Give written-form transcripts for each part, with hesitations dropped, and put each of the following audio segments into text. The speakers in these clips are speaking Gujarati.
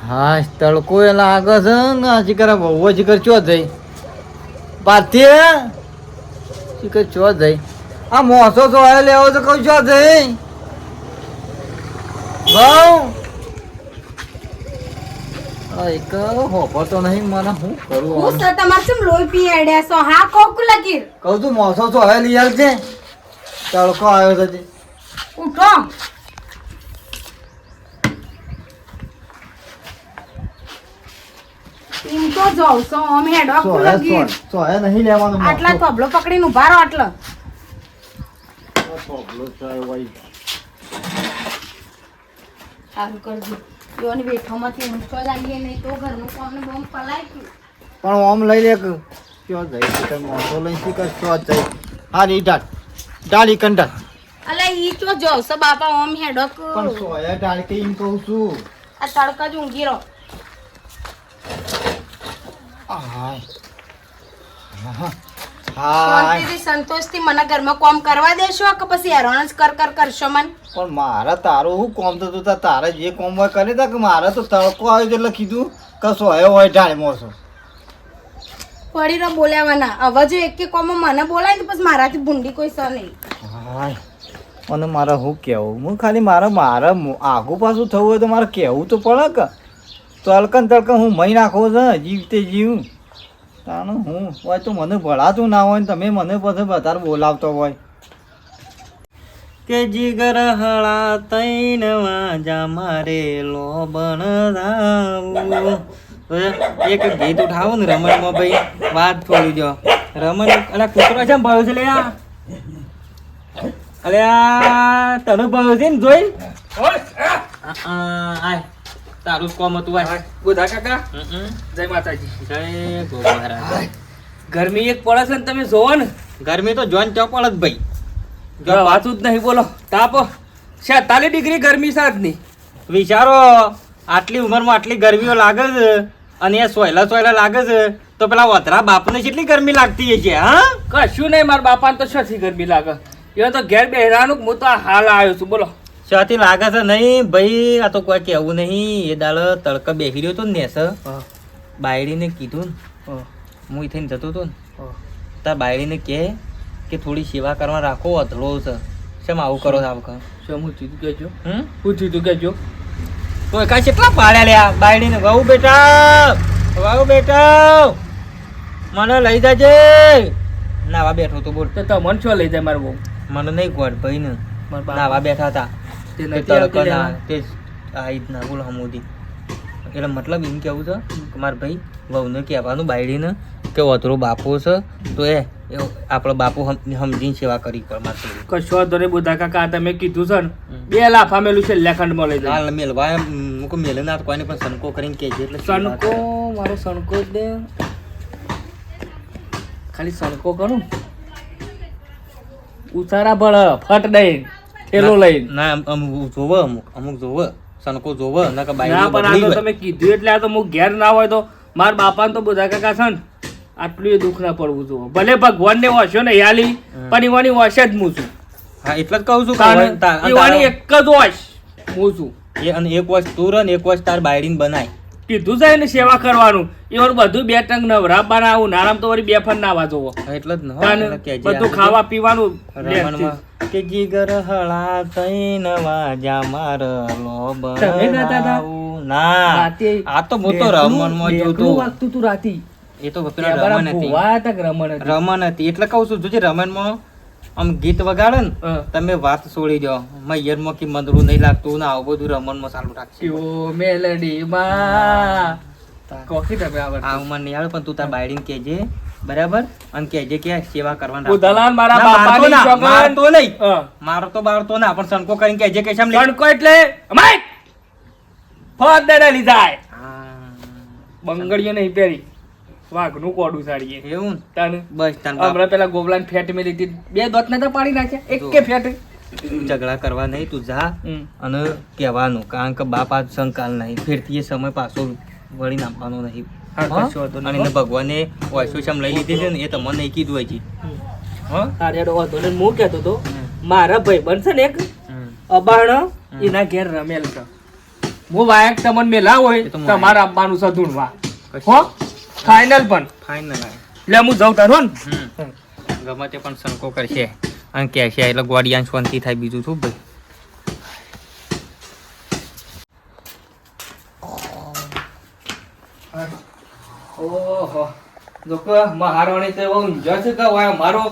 હા તડકો એ લાગે છે ને શિખર બહુ શિખર ચો જઈ પાથી શિખર ચો જઈ આ મોસો તો આ લેવો તો કઉ ચો જઈ એક હોપર તો નહીં મને હું કરું હું સર તમાર ચમ લોહી પી આડ્યા છો હા કોક લગીર કહું તું મોસો તો હવે લઈ આવજે તડકો આવ્યો છે ઉઠો એમ તો જાવ છો અમે હેડો લગીર સોયા નહીં લેવાનો આટલા તબલો પકડીને ઉભા રહો આટલો તબલો ચાય વઈ સારું કરજો યોની બેઠોમાંથી ઊંચો લાગીએ નહીં તો ઘરનું કામ ને બોમ પલાય ગયું પણ ઓમ લઈ લે ક્યો જઈ શિખર મોસો લઈ શિખર ચો જઈ હા રી ડાળી કંડા અલે ઈ તો જાવ છો બાપા ઓમ હેડો પણ સોયા ડાળી કે એમ કહું છું આ તડકા જ ઊંઘી રહો હાય શાંતિથી સંતોષથી મને ઘરમાં કામ કરવા દેશો કે પછી હેરાન જ કર કરશો મન પણ મારા તારું શું કોમ થતું તા તારે જે કોમ હોય કરે તા કે મારે તો તડકો આવ્યો એટલે કીધું કે સોયો હોય ડાળી મોસો પડી રહો બોલાવાના હવે જો એક કોમો મને બોલાય તો પછી મારાથી ભૂંડી કોઈ સ નહીં હાય અને મારે શું કહેવું હું ખાલી મારે આગું પાછું થવું હોય તો મારે કહેવું તો પડે કે તલકન હું મહી નાખો છે જીવતે જીવ તાનું હું હોય તો મને ભળાતું ના હોય ને તમે મને પછી વધારે બોલાવતો હોય કે જીગર હળા તૈન વાજા મારે લોબણ રાવું એક ગીત ઉઠાવો ને રમણમાં ભાઈ વાત થોડી જો રમણ અલા કૂતરો છે ને ભાવ છે લે અલે આ તને ભાવ છે ને જોઈ આય તારું જ કોમ હતું ભાઈ બુધા કાકા જય માતાજી જય ગોબરા ગરમી એક પડે છે ને તમે જોવો ને ગરમી તો જોન ચોપડ જ ભાઈ જો વાતું જ નહીં બોલો તાપ 46 ડિગ્રી ગરમી સાથની વિચારો આટલી ઉંમરમાં આટલી ગરમીઓ લાગે છે અને એ સોયલા લાગે છે તો પેલા વતરા બાપને કેટલી ગરમી લાગતી છે હા કશું નહીં મારા બાપાને તો શથી ગરમી લાગે એ તો ઘેર બેહરાનું હું તો હાલ આવ્યો છું બોલો શાથી લાગે છે નહીં ભાઈ આ તો કોઈ કહેવું નહીં એ દાળ તડકા બેસી રહ્યો હતો ને બાયડીને કીધું ને હું થઈને જતો હતો ને તાર બાયડીને કે થોડી સેવા કરવા રાખો અધળો છે શેમ આવું કરો છો આવું શું હું થયું કહેજો હું થયું કહેજો તો કાંઈ કેટલા પાડ્યા લ્યા બાયડીને વહુ બેટા મને લઈ જાજે નાવા બેઠો તો બોલ તો તમને શું લઈ જાય મારું બહુ મને નહીં ગોળ ભાઈ ને નાવા બેઠા હતા તે નથી આવતી લેવા. તે આ રીતના બોલ હમુદી એટલે મતલબ એમ કેવું છે કે મારા ભાઈ વહુને કહેવાનું બાયડીને કે ઓતરો બાપો છે તો એ આપણો બાપુ સમજીને સેવા કરી કર મારે કશો વાંધો નહીં બુધા કાકા તમે કીધું છે ને 2 લાફા મેલું છે લેખંડમાં લઈ જાય હાલ મેલવા મૂકો મેલે ના કોઈને પણ સનકો કરીને કહેજે એટલે સણકો મારો સણકો જ દે ખાલી સણકો કરું ઉતારા ભળ ફટ દઈ થેલો લઈ ના અમુક જોવે અમુક જોવે સનકો જોવે ના કે ના પણ આ બાયડી તો તમે કીધું એટલે આ તો હું ઘેર ના હોય તો મારા બાપાને તો બધા કાકા છે ને આટલું દુઃખ ના પડવું જોઈએ ભલે ભગવાનને વસ્યો ને યાલી પણ ઈવાની વસે જ હું છું હા એટલે જ કહું છું ઈવાની એક જ વસ હું છું એ અને એક વર્ષ તું રહ ને એક વર્ષ તાર બાયડીને બનાય કીધું છે એને સેવા કરવાનું ઈવાનું બધું 2 ટંગ નવરા બનાવું નારામ તો વળી 2 ફન નાવા જોવો એટલે જ ને બધું ખાવા પીવાનું રમણમાં કે જીગર હળા તૈન વાજા માર લોબણ તમે ગાતા હતા? રાવું. ના આ તો હું તો રમણમાં જોતો વાગતું તું રાતી એ તો પેલા રમણ હતી રમણ હતી એટલે કહું છું જોજે રમણમાં આમ ગીત વગાડે ને તમે વાત છોડી દો મૈયરમાં કે મંદરું નહીં લાગતું ને આવું બધું રમણમાં ચાલુ રાખશે મેલડી માં કોકી તમે આવડ આવું મને નહીં આવે પણ તું તાર બાયડીને કહેજે બરાબર અને કહેજે કે સેવા કરવાનું હું દલાલ મારા ના, બાપાની મારતો ના, છોકરાને- મારતો નહીં મારો તો બાળતો ના પણ સનકો કરીને કહેજે કે શેમ લે સણકો એટલે અમાય ફોદ દેડેલી જાય બંગડીઓ નહીં પહેરી વાઘનું કોડું સાડીએ એવું તને બસ તાન બાપ હમણાં પેલા ગોબલાને ફેટ મેલી હતી 2 દોત નતા પાડી નાખ્યા એક કે ફેટ ઝઘડા કરવા નહીં તું જા અને કહેવાનું કારણ કે બાપ આજ સંકાલ નહીં ફેરથી એ સમય પાછો વળી નાખવાનો નહીં હા, હા? કશો વાંધો અને નહીં. એને ભગવાને વાયસોશમ લઈ લીધી છે ને એ તમને નહીં કીધું હજી હા તારે વાંધો નહીં હું કહેતો તો મારા ભાઈ બનશે ને એક અબાણ એના ઘેર રમેલ છે હું વાયક તમને મેલા હોય એ તો હું તમારે આપવાનું છે ધૂણવા હો ફાઇનલ પણ ફાઇનલ એટલે હું જઉં તારો ને ગમે તે પણ સંકો કરશે અને કહેશે એટલે ગોડિયાન શાંતિ થાય બીજું શું ભાઈ ઓહો લોકો મહારાણી તો એવો ઊંઝો છે કે હોય મારો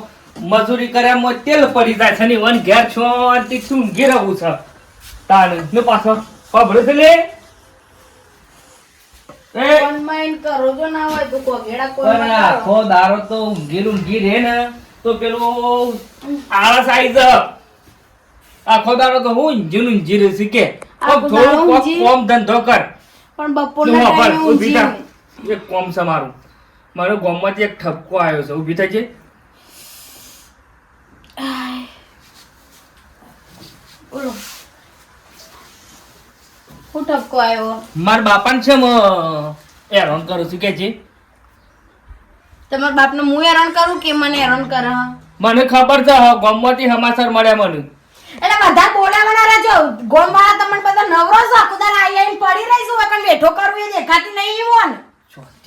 મજૂરી કર્યામાં તેલ પડી જાય છે ને વન ઘેર છો તે તું ઘેરવું છે તાણ ને પાછો પબડે છે લે એ ઓનલાઈન કરો જો ના હોય તો કોગેડા કોઈ પણ આખો દારો તો ઊંઘી રહે ને તો પેલો આળસ આવી જાય આખો દારો તો હું ઊંઘી રહ્યું શીખે આખો દાડો થોડું ઊંઘી? કોમ ધંધો કર પણ બપોરના ટાઈમે ઊંઘી થા. એક કોમ છે મારું મારો ગામમાંથી એક ઠપકો આવ્યો છે ઊભી થાય છે બોલો હું ટપકો આવ્યો મારા બાપાને છે હેરાન કરું છું કે છે તમારા બાપને હું હેરાન કરું કે મને હેરાન કરે મને ખબર છે ગામમાંથી સમાચાર મળ્યા મને એટલે બધા બોલાવાના રહેજો ગોમવાળા તમને બધા નવરો છો આખુદાર આઈને પડી રહીશું વકન બેઠો કરવું એ દેખાતી નહીં મોન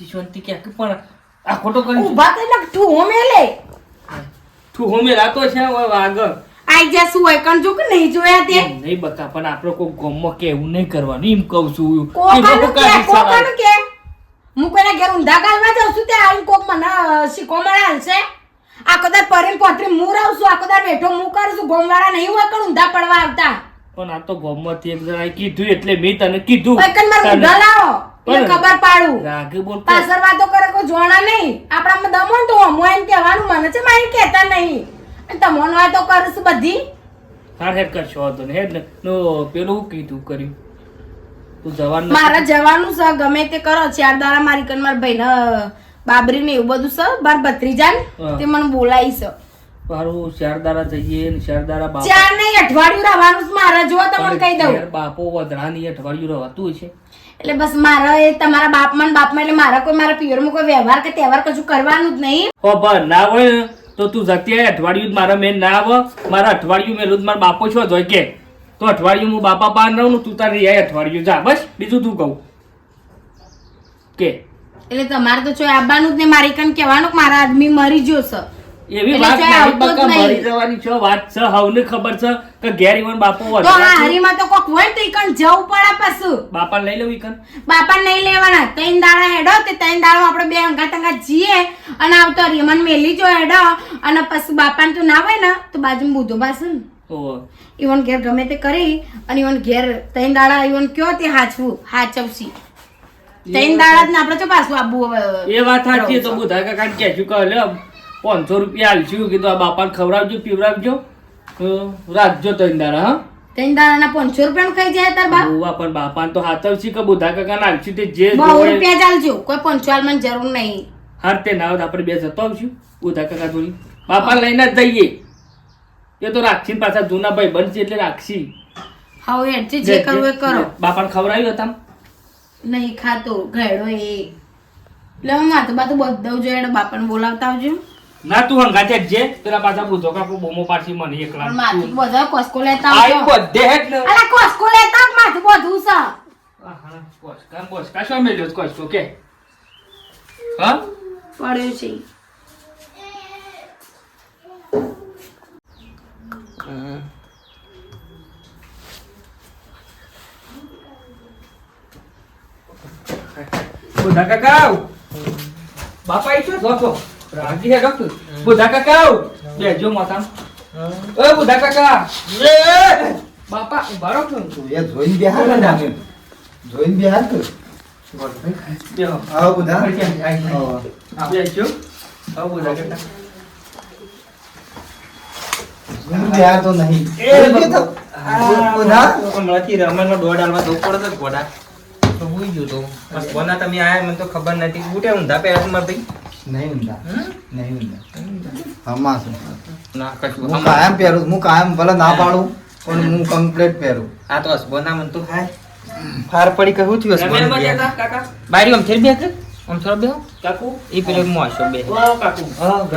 શાંતિ કે પણ આ ખોટો કરી ઊભા થઈને ઠૂહો મેલે તું હોમે રાતો છે હવે વાગ આઈ જશું હોય કણ જો કે નહીં જોયા તે નહીં બકા પણ આપણે કોઈ ગામમાં કે એવું નહીં કરવાનું એમ કહું છું કોકાનું કે હું કોઈના ઘેર ઊંધા ગાલમાં જાઉં છું તે આવીને કોક મને શીખો મને હાલશે આખો દાર પરીને પોતરી હું રહું છું આખો દાર બેઠો હું કરું છું ગોમવાળા નહીં હોય કણ ઊંધા પડવા આવતા પણ આ તો ગામમાંથી એક જણાએ કીધું એટલે મેં તને કીધું કોઈ કણ મારે ઊંધા લાવો એટલે પણ ખબર પાડું રાગે બોલ પાછળ વાતો કરે કોઈ જોણા નહીં આપણામાં દમો ને તો હમો એમ કહેવાનું મને છે મારી કહેતા નહીં અને તમોન વાતો કરું છું બધી હાર હેડ કરશો હતો ને હેડ ને નો પેલું કીધું કર્યું તું જવાનું મારે જવાનું છે ગમે તે કરો 4 દાડા મારી કન મારા ભાઈને બાબરી ને એવું બધું છે બાર ભત્રીજા ને હા. તે મને બોલાઈ છે મારું શારદારા જઈએ ને શારદારા બાપા 4 નહીં અઠવાડિયું રહેવાનું છે મારે જો તમને કહી દઉં બાપો વધરાની અઠવાડિયું રહેતું છે એટલે બસ મારે એ તમારા બાપમાં ને બાપમાં એટલે મારા કોઈ પિયરમાં કોઈ વ્યવહાર કે તહેવાર કશું કરવાનું જ નહીં હો પણ ના હોય ને તો તું જતી આય અઠવાડિયું જ મારા મેન ના આવે મારા અઠવાડિયું મેલું જ મારા બાપો છો જોઈ કે તો અઠવાડિયું હું બાપા પાન રહું ને તું તારી આય અઠવાડિયું જા બસ બીજું તું કહું કે એટલે તમારે તો ચોય આવવાનું જ નહીં મારી કન કહેવાનું કે મારા આદમી મરી ગયો છે એવી એટલે વાત ચાય નહીં આવતો જ બકા નહીં. મરી જવાની છે વાત છે હવને ખબર છે કે ઘેર ઈવન બાપો તો આ વધરા હરીમાં તો કોક હોય ને તો ઈ કણ જવું પડે પાછું બાપા લઈ લઉં ઈકન બાપા નહીં લેવાના 3 દાડા હેડો તે 3 દાડા આપણે બે અંગાત જીએ અને આવતો રીમન મેલી જો હેડો અને પછી બાપાને તો ના હોય ને તો બાજુમાં બુધો બાસુ ને ઓ ઈવન ઘેર ગમે તે કરી અને ઈવન ઘેર 3 દાડા ઈવન કયો તે હાચવસી 3 દાડા જ ને આપણે તો પાછું આબુ એ વાત સાચી તો બુધા કાકા કહેશું કે લે 500 રૂપિયા આલશું કીધું આ બાપાને ખવડાવજો પીવડાવજો રાખજો તઈ દાડા હા 3 દાડાના 500 રૂપિયાનું ખાઈ જાય તાર બાપ બુવા પણ બાપાને તો હાથવશી કે બુધા કાકા નાખશું તે જે 100 જોવે રૂપિયા ચાલજો કોઈ 500 ની જરૂર નહીં હાર તે ના હોય તો આપણે બે જતો આવશું બુધા કાકા જોડી બાપા લઈને જ જઈએ એ તો રાખશી ને પાછા જૂના ભાઈ બનશે એટલે રાખશી હવે હેડજે જે કરવું એ કરો બાપાને ખવડાવ્યું હતા નહીં ખાતો ઘેડો એ એટલે હું માથું બાથું બધું જોઈએ બાપાને બોલાવતા આવજો ના તું હંગાતે જ જે પેલા પાછા બુધો કાકો બોમો પાડશી મને એકલા પણ માથું બધા કોસ્કો લેતા આઈ આવજો બધે હેડ ને અલા કોસ્કો લેતા આવ, માથું બધું છે કોસકા શું મેલ્યો છે કોસકો કે હા પડ્યું છે બુધા કાકા બાપા ઈ છો જોતો રાજી હે ડોક્ટર બુધા કાકા બેજો માથા ઓય બુધા કાકા બાપા ઉભા રહો છો એ જોઈને બેહાર ને નામે જોઈને બેહાર કર બેહો આવો બધા આ બેજો આવો બુધા કાકા જોઈને બેહાર તો નહીં જોઈને તો બધા હમણાંથી રમણનો દોડ હાલવા દો પડે તો ઘોડા તો હુઈ ગયો તો બસ કોના તમે આયા મને તો ખબર નથી ઉઠે ઊંધા પહેલા માર ભાઈ નહીં ઊંધા નહીં ઊંધા હમા છું ના કશું હું કાયમ પહેરું હું કાયમ ભલે ના પાડું પણ હું કમ્પ્લીટ પહેરું આ તો હસબોના મન તો હાય ફાર પડી કહું થયું રમેલ માં હસબોના જતા કાકા બારી આમ થેર બે કે આમ થોડો બે કાકુ ઈ પેલો મોશો બે ઓ કાકુ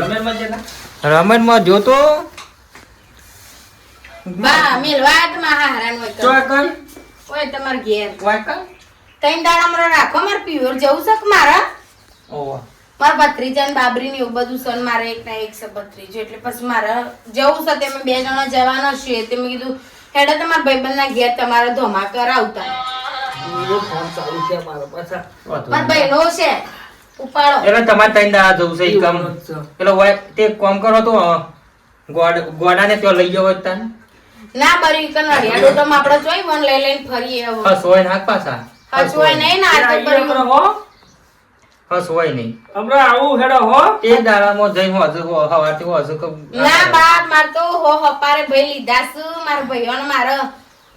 રમેલ માં જતા રમણમાં જોતો બા મેલવાત માં હારાન હોય તો તો કઈ ઓય તમાર ઘેર વાય કા તૈન દાડા મારે રાખો મારે પ્યોર જવું છે કે મારા ઓવા મારા ભત્રીજા ને બાબરી ને એવું બધું સન મારે એક ના એક છે ભત્રીજો એટલે પછી મારે જવું છે તેમાં 2 જણા જવાના છે તે મેં કીધું હેડો તમારા ભાઈબંધ ના ઘેર તમારે ધોમા કરાવતા ફોન ચાલુ છે મારો પાછા મારા ભાઈનો છે ઉપાડો એટલે તમારે તઈ દાડા જવું છે ઈ કામ પેલો વાય તે કામ કરો તો ગોડાને ત્યાં લઈ જવો તાન ના બરી કન હરિયાળો તો આપણે જોઈ વન લઈ લઈને ફરીએ હવે હસ હોય નાખ પાછા હસવાય નહીં ના આ તો બરી હો હસ હોય નહીં હમણાં આવું હેડો હો તે દાડામાં જઈ હું હજુ હવારથી હજુ ના બાપ માર તો હો હપારે ભાઈ લીધા છે મારા ભાઈઓને મારે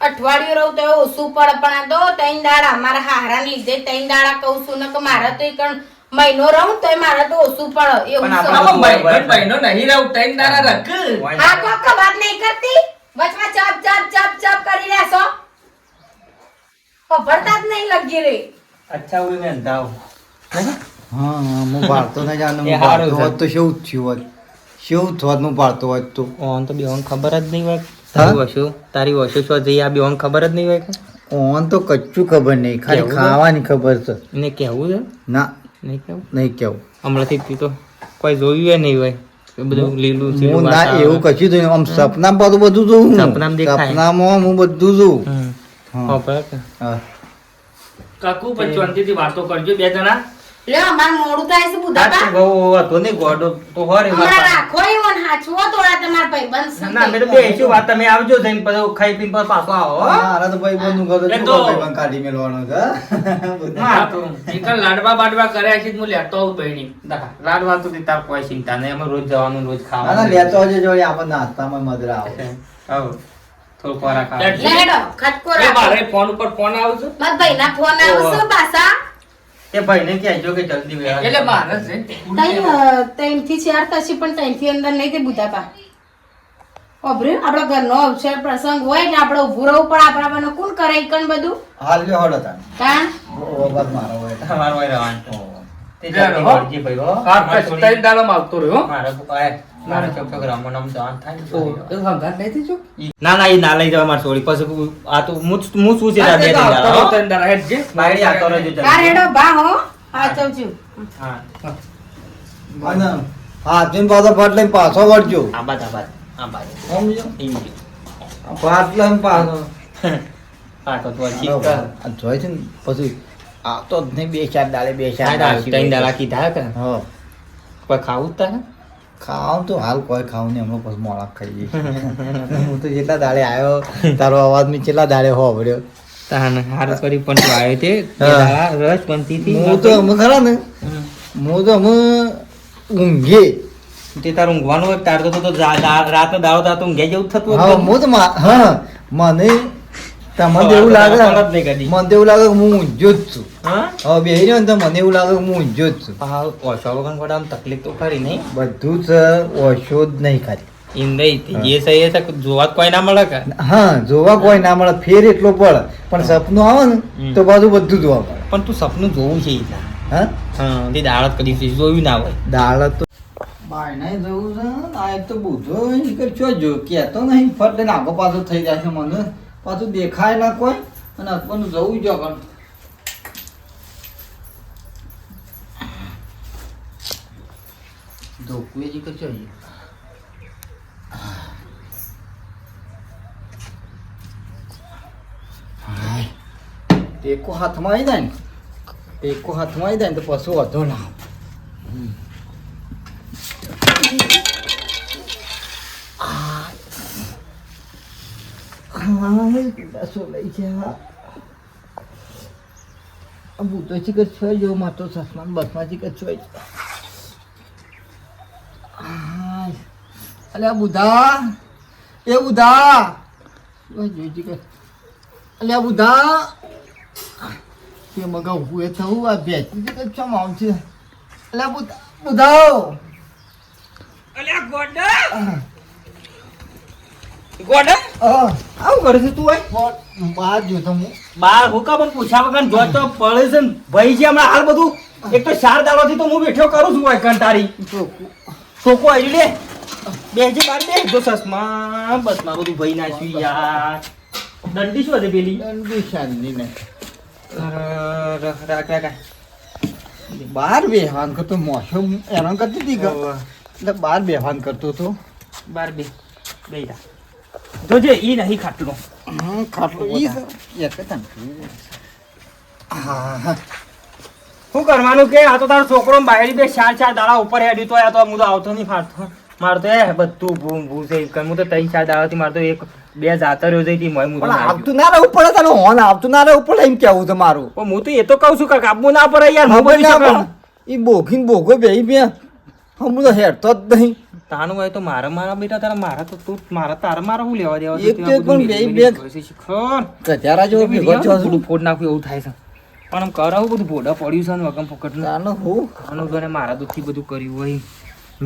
અઠવાડિયું રહું તો ઓછું પડે પણ આ તો 3 દાડા મારા હારાને લીધે 3 દાડા કહું છું ને કે મારે તો એક મહિનો રહું તોય મારે તો ઓછું પડે એવું પણ છે. આપણે મહિનો નહીં રહું 3 દાડા રખ હા કોક વાત નહીં કરતી વચમાં ચપ ચપ ચપ ચપ કરી લેશો ખબરતા જ નહીં લગી રે અચ્છા ઉડી મેં દાવ હા હું પાડતો નહીં જાણું એ હું હારું પાડતો છે. હોત તો શું થયું હોત શું થોત હું પાડતો હોત તો ઓન તો બેન ખબર જ નહીં હોય હા? તારી વશુ છો જઈ આ બેન ખબર જ નહીં હોય કે ઓન તો કચ્ચું ખબર નહીં ખાલી કેવું છે? ખાવાની ખબર છે એને કેવું છે ના નહીં કેવું નહીં કેવું હમણાંથી તી તો કોઈ જોયું નહીં હોય એ બધું લીલું હું સીલું ના એવું કશું જોયું આમ સપનામાં બધું જોઉં હું. સપનામાં દેખાય. સપનામાં હું બધું જોઉં હા. ખબર કે હા. કાકુ પછી શાંતિથી વાતો કરજો 2 જણા લ્યો અમાર મોડું થાય છે બુધાબા હતો ને ગોડો તો હોરે હમણાં રાખો એવો ને હાચવો થોડા તમારા ભાઈબંધ છે ના મેં તો બે શું વાત તમે આવજો જઈને પછી ખાઈ પીને પછી પાછો આવો હો. મારા તો ભાઈ બંધુ ઘર એ તો તો- ભાઈબંધ કાઢી મેળવાનો છે હા તો એક લાડવા બાડવા કર્યા છે હું લેતો આવું બહેની લાડવા તો તાર કોઈ ચિંતા નહીં અમે રોજ જવાનું રોજ ના ના ખાવાનું લેતો આવજો જોડે આપણને નાસ્તામાં મજા આવે આવો થોડું ખોરાક આવે એટલે- લેડો ખટકો એ રાખો મારે ફોન ઉપર ફોન આવશે મારા ભાઈના ફોન આવશે પાછા તે ભાઈને કહેજો કે જલ્દી વેળા એટલે મારે છે ત્રણ થી 4 થશે પણ 3 થી અંદર નહીં તે બુધાબા ઓબરે આપણા ઘરનો અવસર પ્રસંગ હોય ને આપણે ઊભું રહેવું પણ આપણા કોણ કરે ઈકણ બધું હાલ લ્યો હળો તાન કા વાત મારો હોય એટલે. તમારો હોય રહેવાનું તે લે જલ્દી હો. વળજી ભાઈ હો હા પછી 3 દાડામાં આવતો રહ્યો મારા ચોક રામો નામ જવાન થાય ઓ ને. એ હંગાત નહીં થઈ જો ના ના એ ના લઈ જવા મારી છોડી પછી આ તો હું શું છે બે આવતો દાડા, રહ્યો હો. 3 દાડા હેડ જે બાયડી આવતો રહેજો જલ્દી. કા રેડો બા હો હા ચવજુ હા અને હાથીને પાછો ફટ લઈને પાછો વળજો આબાદ આબાદ આબાદ સમજો એમ ફાટ લઈને પાછો પાછો તો ચીજ કર આ જોઈ છે ને પછી આવતો જ નહીં 2-4 દાડે 2-4 સાડા ત્રણ દાડા કીધા કે હા કોઈ ખાવું જ તારે ખાવ તો હાલ કોઈ ખાવું નહીં હમણાં પછી મોડા ખાઈ જઈશ હું તો જેટલા દાડે આવ્યો તારો અવાજ મેં કેટલા દાડે હોભળ્યો તાન હારું કરી પણ તો આવ્યો તે બે હા. દાડા રસ બનતી હતી હું તો અમે ખરા ને હું તો અમે ઊંઘે તે તારું ઊંઘવાનું હોય તાર તો રાતનો દાડો તાર તો ઊંઘે જેવું જ થતું હા હતું. હું તો હા મને તમને એવું લાગે સવારે જ નહીં કદી. મને તો એવું લાગે કે હું ઊંઝો જ છું હા હવે બેહી રહ્યો ને તો મને એવું લાગે કે હું ઊંઝો જ છું હા ઓછો વગર કોઈ આમ તકલીફ તો ખરી નહીં બધું જ ઓછો જ નહીં ખાલી એમ નહીં જે સહી એ તો જોવા જ કોઈ ના મળે કે હા જોવા કોઈ ના મળે ફેર એટલો પડે પણ સપનું આવે ને હમ. તો બધું બધું જોવા મળે પણ તું સપનું જોવું છે ઈ ના. હા હા તે દાડો જ કદી જોયું ના હોય દાળ તો બાયણે જવું છે આ એક તો બુધો છો જો કહેતો નહીં ફટ લઈને આગો પાછો થઈ જાય છે મને પાછું દેખાય ના કોઈ અને હસબન્ડ જવું જો કણ ધોકુએ જી કે જોઈએ ટેકો હાથમાં આવી જાય ને ટેકો હાથમાં આવી જાય ને તો પશુ વધો ના આવે. બુતો ચીકર છો જો માતો સસમાન બસમાં ચીકર છો અલ્યા બુધા એ બુધા જોઈ ચીકર અલ્યા બુધા કે મગા હુએ થવું આ બેચી ચીકર છો માઉન્ટ છે અલ્યા બુધા બુધાઓ અલ્યા ગોડા ગોડા આવું કરે છે તું ભાઈ બહાર જો તો હું બાર હુકા પણ પૂછ્યા વગર જોતો પડે છે ને ભાઈ છે હમણાં હાલ બધું એક તો 4 દાડોથી તો હું બેઠો કરું છું હોય કંટારી ચોકો આવી લે બે જે બાર બે જો સસમા બસ માં બધું ભાઈ નાખ્યું યાર દંડી શું હતી પેલી દંડી શાંતિ ને રાખ બહાર બેહવાન કરતો મોસો હેરાન કરતી હતી કે એટલે બહાર બેહવાન કરતો હતો. બાર બે જા જોજે ઈ નહીં ખાટલો ખાટલો ઈ એક હતા ને. હા શું કરવાનું કે આ તો તારો છોકરો બાયડી બે ચાર દાડા ઉપર હેડી તો આ તો હું તો આવતો નહીં ફાટતો મારે તો બધું ભૂ ભૂ છે હું તો 3-4 દાડાથી મારે તો એક બે જાતરીઓ જઈ હતી હું પણ આવતું ના રહેવું પડે તને હોન આવતું ના રહેવું પડે એમ કેવું છે મારું. પણ હું તો એ તો કહું છું કે કાપવું ના પડે યાર હું બોલી શકું એ બોગીને બોગો બે બે હું તો હેડતો જ નહીં. તાનું હોય તો મારા બેટા તારા મારા તો તું તારા હું લેવા દેવા એક તો એક પણ બે શીખર ગજારા જેવો ભેગો છો છું. થોડું ફોડ નાખ્યું એવું થાય છે પણ આમ કરાવું બધું ભોડા પડ્યું છે ને વગમ ફોકટનું તાનો હું આનું જોને મારા દૂધથી બધું કર્યું હોય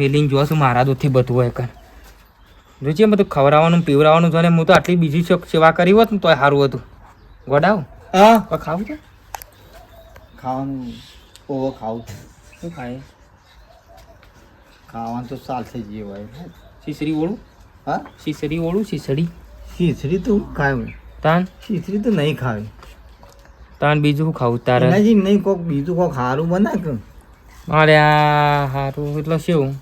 મેલીને જોશું મારા દૂધથી બધું હોય કર જોજે બધું ખવડાવવાનું પીવડાવવાનું જોને હું તો આટલી બીજી સેવા કરી હોત ને તોય સારું હતું ગોડાવ હા પણ ખાવું છે ખાવાનું ઓવો ખાવું શું ખાય ખાવાનું તો ચાલશે જે હોય. શીસરી ઓળું હા શીસરી ઓળું શીસડી ખીચડી તો ખાવું તાન ખીચડી તો નહીં ખાવી. તાન બીજું શું ખાવું તારે એનાથી નહીં કોક બીજું કોક સારું બનાય કે અરે આ સારું એટલે શું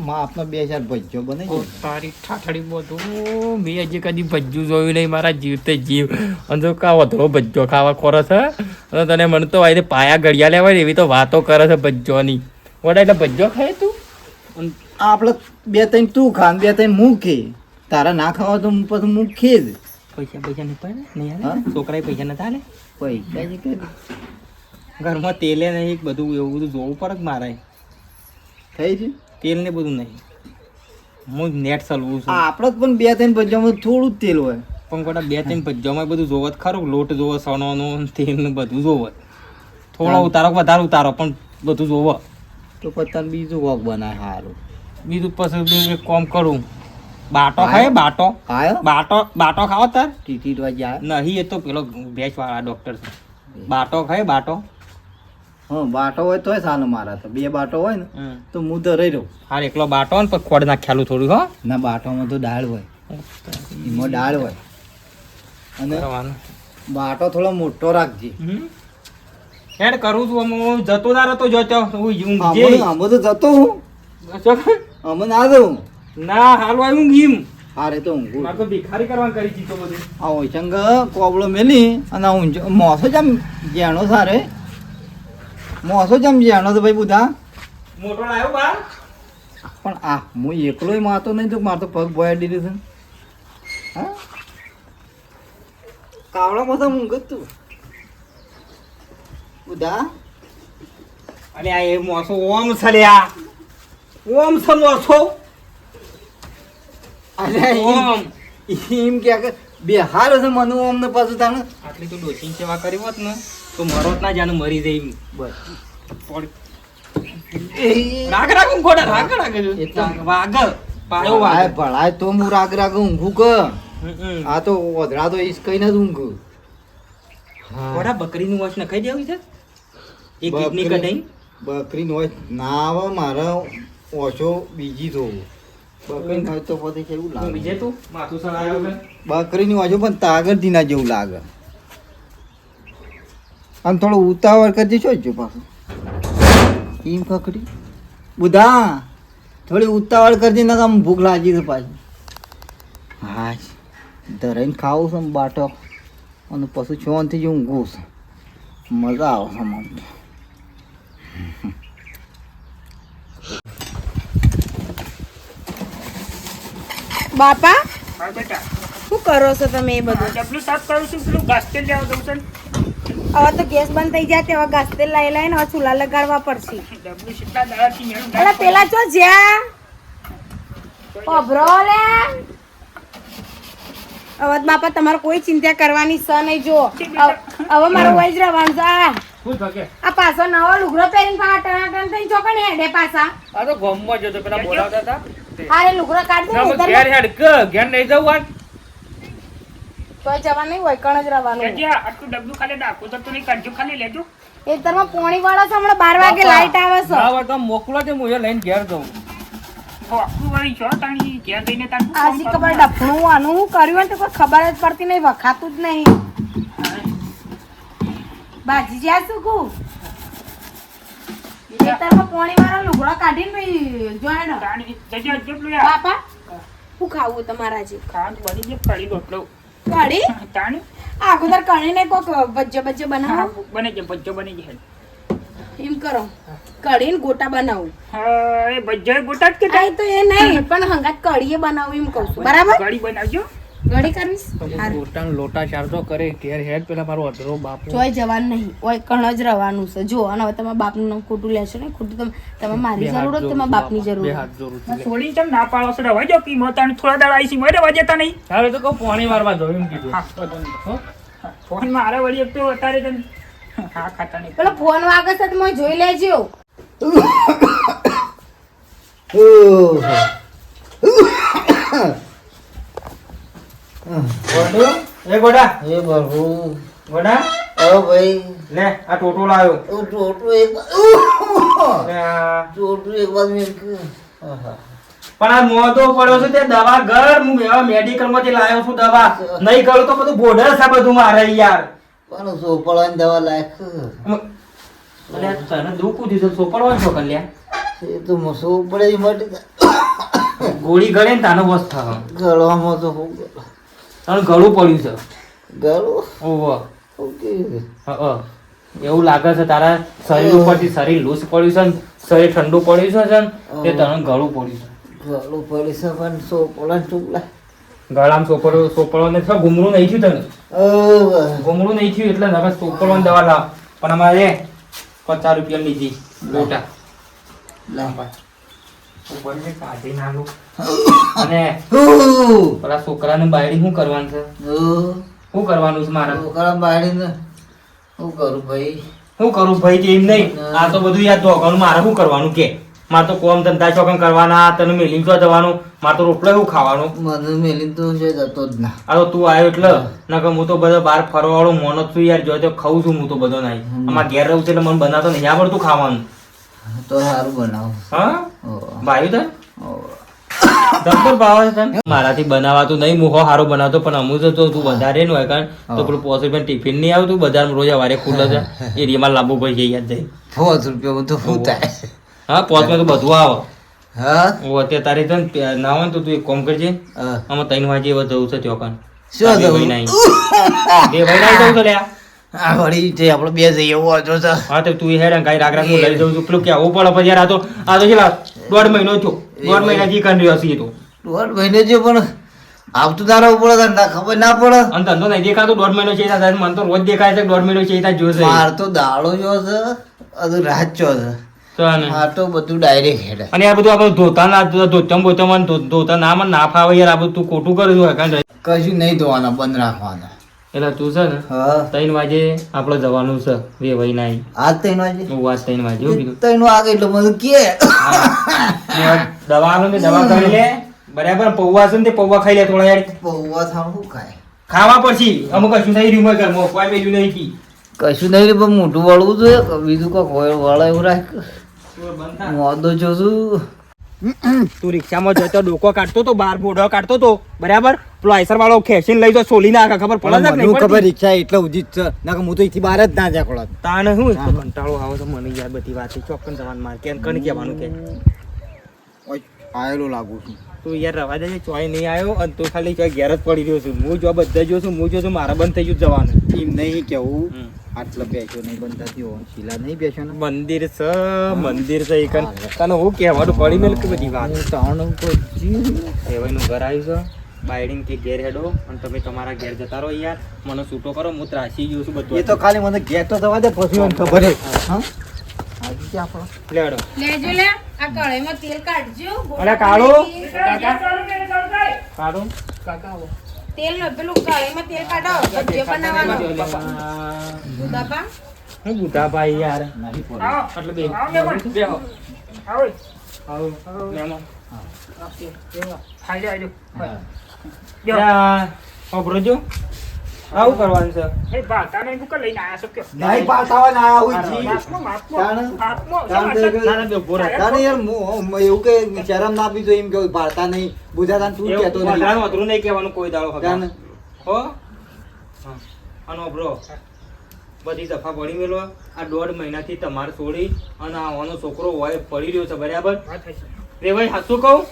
માં આપનો 2-4 ભજીયો બનાવી દે. તારી ઠાઠડી બધું મેં હજી કદી ભજ્જું જોયું નહીં મારા જીવતે જીવ અને જો કા વધરો ભજ્જો ખાવા ખોરો છે અને તને મને તો વાય પાયા ગળિયા લેવાય ને એવી તો વાતો કરે છે ભજ્જોની વડા એટલે ભજ્જો ખાય તું અને આપણે 2-3 તું ખા ને 2-3 મૂકે તારા ના ખાવા તો પછી મૂકે જ. પૈસા નહીં પડે નહીં હા? હાલે છોકરાએ પૈસા નથી હાલે પૈસા જ કે ઘરમાં તેલે નહીં બધું એવું બધું જોવું પડે કે મારે થઈ છે. તેલ ને બધું નહીં હું નેટ ચલવું છું આપણે પણ 2-3 ભજીયામાં થોડું જ તેલ હોય. પણ કોટા 2-3 ભજ્જામાં બધું જોવો જ ખરું લોટ જોવો સણોનો તેલ ને બધું જોવો થોડો ઉતારો કે વધારે ઉતારો પણ બધું જોવો તો પછી તને બીજું કોક બનાય સારું. બીજું પછી એક કામ કરું બાટો ખાય બાટો આયો બાટો ખાવો તાર ટીટી વાજી નહીં એ તો પેલો ભેંસ વાળા ડોક્ટર છે બાટો ખાય બાટો હા બાટો હોય તોય સારું મારા તો 2 બાટો હોય ને તો હું તો રહી રહું. હાર એકલો બાટો ને પછી ખોડ નાખ્યાલું થોડું હો ના બાટોમાં તો દાળ હોય એમાં દાળ હોય અને કરવાનું બાટો થોડો મોટો રાખજે. હેડ કરું છું હું જતો ના રહેતો જોતો હું ઊંઘ આમાં તો જતો હું આમાં ના જવું ના હાલ આવ્યું ગીમ હારે તો ઊંઘું. મારે તો ભિખારી કરવાનું કરી દીધો બધું આ ઓછંગ કોબળો મેલી અને મોસો જમ જેણો સારે મોસો જમ જેણો તો ભાઈ બધા મોટો લાવ્યો બાર પણ આ હું એકલોય મારતો નહીં તો મારે તો પગ બોયા દીધું છે. હા કાવડામાં તો ઊંઘ જ તું બધા અને આ એ મોસો ઓમ છલ્યા ઓમ છે મોસો અરે ઓમ એમ કે બેહાર છે મને ઓમ ને પાછું તાણે આટલી તો ડોસીની સેવા કરી હોત ને તો મરોત ના જાનું મરી જાય બસ રાગ રાગ ઊંઘોડા રાગ રાગ એટલા. વાગ પાયો ભળાય વાગ ભળાય તો હું રાગ રાગ ઊંઘું કે આ તો ઓધરા તો ઈસ કઈ જ ઊંઘું. કોડા બકરીનું વોશ નખાઈ દેવું છે એક કિડની બકરી- કઢાઈ બકરી નો ના આવે મારે ઓછો બીજી તો બકરી હોય તો પછી કેવું તું બીજે લાગે તું માથું સળાયો કે બકરીની ઓછો પણ તાગરથી ના જેવું લાગે. આમ થોડું ઉતાવળ કરજે છો જો પાછું એમ કકડી બુધા થોડી ઉતાવળ કરજે ને આમ ભૂખ લાગી છે પાછી. હા ધરાઈને ખાવું છે ને બાટો અને પછી છોનથી જ ઊંઘું છે મજા આવે છે મને. બાપા હા બેટા શું કરો છો તમે એ બધું ડબલું સાફ કરું છું પેલું ઘાસ તેલ લેવા દઉં છું હવે તો ગેસ બંધ થઈ જાય તેવા ઘાસ તેલ લઈ લઈને હવે ચૂલા લગાડવા પડશે. ડબલું કેટલા દાડાથી મેળું અરે પેલા ચો જ્યાં અભરો લે હવે બાપા તમારે કોઈ ચિંતા કરવાની છે નહીં. જો હવે મારું વહી જ રહેવાનું છે. શું થકે આ પાછો નવો લુગડો પહેરીને પાછા ટનાટન થઈને ચોકને હેડે પાછા. આ તો ગોમમાં જતો પેલા બોલાવતા હતા હારે લુગડો કાઢ દે ને ઘેર હેડ કે ઘેર નહીં જવું તો જવા નહીં હોય કણ જ રહેવાનું. આટલું ડબલું ખાલી નાખું તો તું નહીં કાઢજો ખાલી લેજો એ તરમાં પોણી વાળો છે હમણાં 12 વાગે લાઈટ આવે છે. હા તો મોકલો તે હું એ લઈને ઘેર જઉં હોકું વળી છો તાણી ઘેર જઈને તારું આ શી ખબર ડફણું આનું હું કર્યું હોય ને તો કોઈ ખબર જ પડતી નહીં, વખાતું જ નહીં. બાજી જ્યાં શું કહું ખેતરમાં પોણી વાળા લુગડા કાઢીને ભાઈ જોયા ને તાણી જજો જેટલું યાર બાપા શું ખાવું તમારા જે ખાવાનું બની ગયું કઢી રોટલો કઢી તાણી આખો દર કઢીને કોક ભજ્જો બનાવો બને છે બચ્ચો બની જાય એમ કરો કઢીને ગોટા બનાવું. હા એ બચ્ચો ગોટા જ કે આ તો એ નહીં પણ હંગાત કઢીએ બનાવું એમ કહું છું. બરાબર કઢી બનાવજો કઢી કરવીશ હારું. લોટાનો લોટા ચારતો કરે ઘેર હેડ પેલા મારો અધરો બાપ ચોય જવાનું નહીં ઓય કણ જ રહેવાનું છે. જો અને હવે તમારા બાપનું નામ ખોટું લેશો ને ખોટું તમે મારી જરૂર હોય તમારા બાપની જરૂર બે હોય. હાથ જોડું છોડી ચમ ના પાડો છો રવા જો કી મોતાને થોડા દાડા આઈસી મોય રવા જતા નહીં હારે તો કહું પાણી મારવા જો એમ કીધું હા ફોન માં આરે વળી એક તો અત્યારે તને હા ખાતા નહીં પેલો ફોન વાગે છે તો મને જોઈ લેજો. એ ગોડા એ બહુ ગોડા ઓ ભાઈ લે આ ટોટો લાવ્યો. તું ટોટું એક લે આ ટોટું એક બાદ મેં આહા. પણ આ મોદો પડ્યો છે તે દવા ઘર હું એવા મેડિકલ માંથી લાવ્યો છું દવા નહીં કરું તો બધું બોર્ડર છે બધું મારે યાર. પણ સોપળવાની દવા લાયક અલ્યા તને દુખું થયું છે સોપડવાનું છો કલ્યા એ તો મસો પડે એ માટે ગોળી ગળે ને તાનો વસ થા ગળવામાં તો હું તને ગળું પડ્યું છે ગળું ઓહો ઓકે એવું લાગે છે તારા શરીર ઉપરથી શરીર લૂસ પડ્યું છે ને શરીર ઠંડુ પડ્યું છે ને તે તને ગળું પડ્યું છે. ગળું પડી છે પણ સોપળા ચૂપલા ગળામાં સોપડો ને ઘૂમરું નહીં થયું તને ઘૂમરું નહીં થયું એટલે હવે સોપડવાની દવા લાવ પણ અમારે 50 રૂપિયા લીધી ગોટા કાઢી નાખું અને પેલા છોકરાને બાયડી શું કરવાનું છે શું કરવાનું છે મારે છોકરા બાળીને શું કરું ભાઈ શું કરું ભાઈ કે એમ નહીં આ તો બધું યાદ ધોવાનું મારે શું કરવાનું કે મારે તો કોમ ધંધા ચોકન કરવાના તને મેલી તો જવાનું મારે તો રોટલો શું ખાવાનું મને મેલી તો છે જતો જ ના આ તો તું આવ્યો એટલે નકર હું તો બધો બહાર ફરવા વાળો મોનો છું યાર જો તો ખાઉં છું હું તો બધો નહીં અમારા ઘેર રહું છું એટલે મને બનાવતો નહીં આવડતું ખાવાનું તો સારું બનાવું હા ઓ ભાઈ તો દમપર ભાવ છે તને મારાથી બનાવાતું નહીં હું સારું બનાવતો પણ અમુક તો તું વધારે નું હોય કારણ તો પેલું પોસિબલ ટિફિન નહીં આવતું બજારમાં રોજ વારે ખુલ્લે છે એ રીમાં લાંબુ ભાઈ જઈ યાદ જાય 5 રૂપિયા તો શું થાય હા પોચમાં તો બધું આવે હા ઓ અત્યારે તારી તો ના હોય ને તો તું એક કામ કરજે હા. આમાં 3 વાગે એવા જવું છે ત્યાં શું જવું? બે ભાઈ જવું છે લ્યા આ વળી તે આપણે બે જઈએ એવો હતો તો હા તો તું હેરાન કાંઈ રાગ રાગ લઈ જવું છું પેલું કેવું પડે પછી યાર આ તો છેલ્લા 1.5 મહિનો થયો 1.5 મહિના જી કરી રહ્યો છે એ તો 1.5 મહિને જે પણ આવતું તારા ઉપર હતા ને ખબર ના પડે અને ધંધો નહીં દેખાતો 1.5 મહિનો છે મને તો રોજ દેખાય છે 1.5 મહિનો છે જોશે માર તો દાડો જો છે અધુ રાત જો છે તો આને. આ તો બધું ડાયરેક્ટ હેડે અને આ બધું આપણે ધોતા ના ધોતમ બોતમ ધોતા ના મને ના ફાવે યાર આ બધું તું ખોટું કરું છું કારણ કશું નહીં ધોવાના બંધ રાખવાના એટલે તું છે ને હા 3 વાગે આપણે જવાનું છે વેવાઈ નાઈ આજ 3 વાગે હું વાત 3 વાગે એવું કીધું 3 વાગે એટલે મને કે દવા આલો ને દવા કરી લે બરાબર પૌવા છે ને તે પૌવા ખાઈ લે થોડા યાર પૌવા થાવ શું ખાય ખાવા પછી અમુક કશું નહીં રહ્યું ઘર કોઈ મેલ્યું નહીં કી કશું નહીં પણ મોઢું વળવું જોઈએ બીજું કોઈ વળે એવું રાખ મોદો જો છું તું રિક્ષામાં જતો ડોકો કાઢતો તો બાર ફોડો કાઢતો તો બરાબર પેલો આઈસર વાળો ખેંચીને લઈ જો સોલી નાખે ખબર પડે છે કે નહીં પડતી? રિક્ષા એટલે ઉજી જ છે ના હું તો અહીંથી બહાર જ ના જા ખોળા તાણે હું એટલો કંટાળો આવે તો મને યાર બધી વાત ચોક્કસ જવાનું માર કેમ કણ કહેવાનું કે આયેલો લાગુ છું તું યાર રવા દેજે ચોય નહીં આવ્યો અને તું ખાલી ચોય ઘેર જ પડી રહ્યો છું હું જો બધા જો છું હું જો છું મારા બંધ થઈ ગયું જવાનું એમ નહીં કેવું આટલા બેસો નહીં બનતા થયો શીલા નહીં બેસો ને મંદિર છે એકન તને હું કહેવાનું પડી મેલ કે બધી વાત એવાનું ઘર આવ્યું છે બાયડીને કે ઘેર હેડો અને તમે તમારા ઘેર જતા રહો યાર મને છૂટો કરો હું ત્રાસી ગયો છું બધું એ તો ખાલી મને ગેસ તો થવા દે પછી મને ખબર હે હા આજે આપણો લેડો લેજો લે આ કઢાઈમાં તેલ કાઢજો અરે કાળો કાળો તેલ નો પેલું કઢાઈમાં તેલ કાઢો ભજીયો બનાવવાનો દુધાપા હું બુઢા ભાઈ યાર એટલે બે આવો મેમો અબરો જો આવું કરવાનું છે એ ભાતાને હું કે લઈને આયા છો કયો? નહીં પાછાવા ના આવું જી માપમાં, માપમાં, તાણ- માપમાં, તાણ શું તો હશે? ના, ના, બે ઉભો રહે. તાણે યાર એવું કે શરમ ના આપી જોઈએ એમ કે પાડતા નહીં બુધાતા તું એવું કહેતો નહીં વધારાનું અધૂરું નહીં કહેવાનું કોઈ દાડો હગા. તાણ હો હા. આનો બ્રો બધી દફા પડી મેલો આ 1.5 મહિનાથી તમારે છોડી અને આવાનો છોકરો હોય પડી રહ્યો છે બરાબર વાત હશે. રે ભાઈ સાચું કહું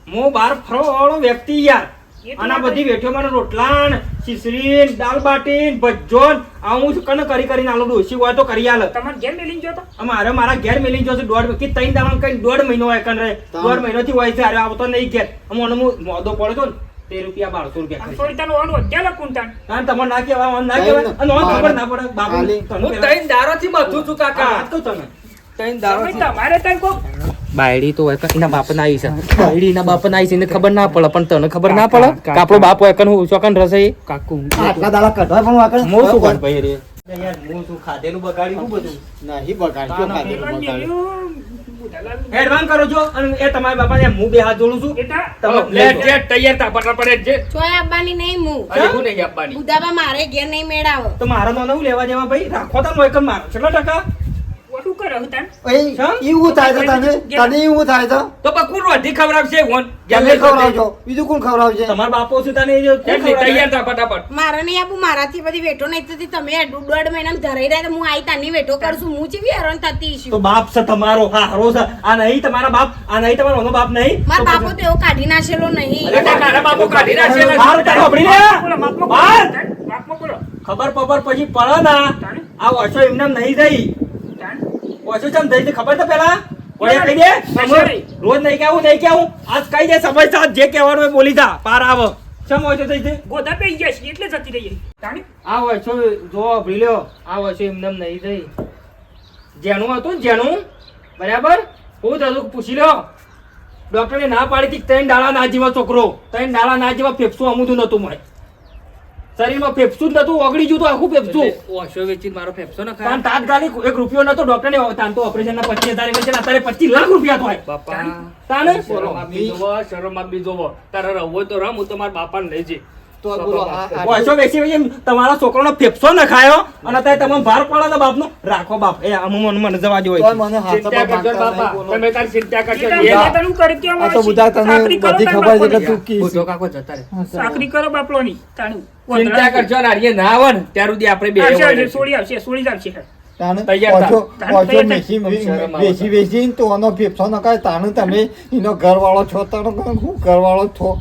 હું બહાર ફરવાવાળો વ્યક્તિ યાર એ તો અને આ વાત બધી વેઠો મને રોટલાન ખીચડીન દાળ બાટીન ભજ્જોન આવું કને કરીને આલો ડોસી હોય તો કરી આલે તમારે ઘેર મેલીને ગયો તો? અમારે મારા ઘેર મેલી જો છે 1.5 કે 3 દાડા કઈ 1.5 મહિનો હોય કન રે 1.5 મહિનોથી હોય છે અરે આવતો નહીં ઘેર અમને હું મોદો પડ્યો તો ને 13 રૂપિયા 1200 આમ રૂપિયા થોડી તારું ઓન વધ્યા લખું તાન. કારણ તમને ના કહેવાય ના કહેવાય અને ઓન ખબર ના પડે બાબુ ખાલી- હું 3 દાડાથી મથું છું કાકા વાત કહું તમે 3 તમે તમારે તાન કોક બાયડી તો હોય એના બાપ ના આવી છે બાયડી એના બાપ ના આવી છે એને ખબર ના પડે પણ તને ખબર ના પડે કે આપણો બાપ હોય કન હું ચોકન રસે કાકુ આટલા દાડા કઢવા પણ વાકણ હું શું કરું ભાઈ રે યાર હું શું ખાધેલું બગાડ્યું શું બધું નહીં બગાડ્યો ના, ખાધેલું મેલવાન બગાડ્યો. મેલ્યું, બુધાલાલ. એડવાન્સ કરો છો અને એ તમારા બાપાને હું બે હાથ જોડું છું બેટા, તમે લે જે તૈયાર થા ફટાફટ જે ચોય આવવાની નહીં હું અરે હું નહીં આપવાની બુધાબા મારે ઘેર નહીં મેળાવો તો મારા નો નવું લેવા દેવા ભાઈ રાખો તા નો એક મારો કેટલો ટકા ઓલું કરે હું તાન. એ એવું થાય છે તને એવું થાય છે તો પકુર વધી ખવડાવશે ઓન તમે ખવડાવજો બીજું કોણ ખવડાવશે તમારા બાપો છે તને એ કોણ કેટલી ખવડાવે? તૈયાર થા ફટાફટ મારે નહીં આપું મારાથી બધી વેઠો નહીં થતી તમે 1.5 મહિનામાં ધરાઈ રહ્યા તો હું આઈ તાની વેઠો કરશું હું ચેવી હેરાન થતી તો છું બાપ છે તમારો હા હારો છે આ નહીં તમારા બાપ આ નહીં તમારો ઓનો બાપ નહીં મારા બાપો તો એવો કાઢી નાખેલો નહીં અરે તે મારા બાપુ કાઢી નાખશે બહાર તારો આપડી લે. બોલો, માપમાં બોલો, બહાર. તાન, માપમાં બોલો. ખબર પબર પછી પડે ના તાને? આ વર્ષો એમને નહીં થઈ તાન. વર્ષો ચમ થઈ હતી ખબર તો પેલા કોઈ કહી દે sorry. રોજ નહીં કેવું આજ કહી દે સમય સાથ જે કહેવાનું એ બોલી જા પાર આવ ચમ વર્ષો થઈ છે ગોધા પે ગયા છે એટલે જતી રહી તાન. આ વર્ષો જો ભીલ્યો આ વર્ષો એમને નહીં થઈ જેનું હતું ને જેનું બરાબર હું થતું પૂછી લો ડોક્ટરે ના પાડી હતી 3 દાડા ના જેવા છોકરો 3 દાડા ના જેવા ફેફસું અમુતું નતું મળે શરીરમાં ફેફસું જ નતું ઓગળી ગયું હતું આખું ફેફસું ઓશો વેચીને મારો ફેફસો ન પણ તાત્કાલિક 1 રૂપિયો નતો ડોક્ટરને તાન તો ઓપરેશન ના 25,000 વેચે અત્યારે 25 લાખ રૂપિયા તો હોય બાપા તાને શરમ આપી જોવો શરમ આપી જોવો તારે રવો તો રમ હું તો મારા બાપાને લઈ જઈ તો બોલો આ વર્ષો બેસી બેસી તમારા છોકરાનો ફેફસો ન ખાયો અને અત્યારે તમે ભાર પડો ને બાપનો રાખો બાપ એ આમ મને જવા જો તોય મને હાથ ચિંતા પર કરજો માંગતા બાપા નહીં બોલો. તમે તાર ચિંતા કરજો બેટા, મેં તને કરી કેમ આ તો બધા તને સાકરી કરો બધી તાન ખબર છે બાપલોની. કે તું કી પૂછો કાકો જતા રે સાકરી કરો બાપલોની તાણું. ચિંતા કરજો ને આર્ય ના આવે ને ત્યાર સુધી આપણે બે આવશે, આવશે, હોય સોળી આવશે સોળી જ આવશે. તાણે તૈયાર થા. ઓછો- તાણે ઓછો તૈયાર થા. બેસી બેસીને તો આનો ફેફસો ન ખાય તાણે તમે એનો ઘરવાળો છો તાણે હું ઘરવાળો છો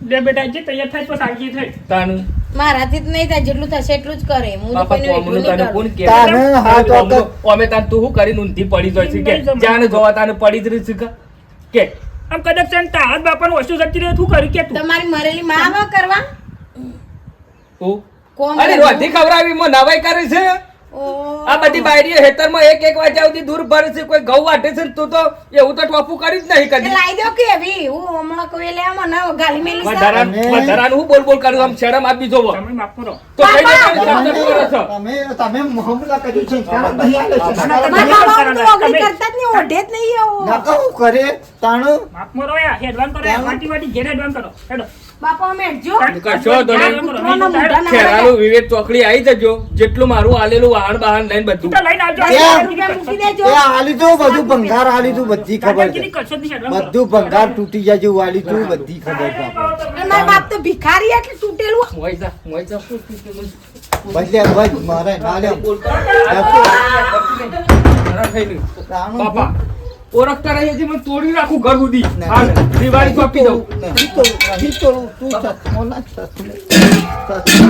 લે બેટા જે તૈયાર થાય તો સાચી થાય. તાનું મારાથી જ નહીં થાય જેટલું થશે એટલું જ કરે હું તો બાપા કોઈને કોમનું વેઠું તને નહીં કોણ કરું. કે તાને હાથ વખત અમે તાર તું શું કરીને ઊંધી પડી જાય છે કે જાને જોવા તાને પડી જ રહી છે કે આમ કદાચ છે ને તારા જ બાપાનું વસ્તુ જતી રહે શું કર્યું કે તું? તમારી મરેલી માં આવા કરવા તું કોમ અરે કરવું? રોધી ખવડાવી મો નવાઈ કરે છે ઓહ. આ બધી બાયરીઓ હેતરમાં એક વાગ્યા સુધી દૂર ભરે છે કોઈ ઘઉં વાટે છે ને તું તો એવું તો ટોપું કર્યું જ નહીં તે કદી લાઈ દો કે એવી હું હમણાં કોઈ લે મને ગાલી મેલી છે. વધારાનું હું બોલ બોલ કરું આમ શરમ આપી જોવો તમે માફ કરો. તો કઈ બાપા! રીતે તમે કરો છો? તમે હમણાં કર્યું છે કારણ નહીં આલે છે. મારા બાબા તો ઓગળી કરતા જ નહીં ઓઢે જ નહીં આવો. ના કહું કરે તાણે માફ કરો યા, હેડવાન કરો યા, વાટી વાટી ઘેર હેડવાન કરો. હેડો. બાપા અમે હેડજો. કશો તો નહીં. કૂતરાના મોઢા ના ખેરાલુ વિવેક ચોકડી આવી જજો જેટલું મારું આલેલું વાહન બહાન લઈને બધું તો લઈને આવજો. ત્યાં. રૂપિયા મૂકી દેજો. એ આલી તો બધું ભંગાર આલી તું બધી ખબર દાદાગીરી છે કરશો જ નહીં, હેડવાન કરો. બધું ભંગાર તૂટી જાય જેવું આલી તું બધી ખબર છે આપણને. અને મારા બાપ તો ભિખારી એટલે તૂટેલું મોઈજા બદલે બસ મારે ના લે તાણું બાપા ઓળખતા રહી છે મને તોડી રાખું ઘર સુધી ના. હાલ, દિવાળી ચોપી દઉં નહીં તો તું સચમો ના સચમો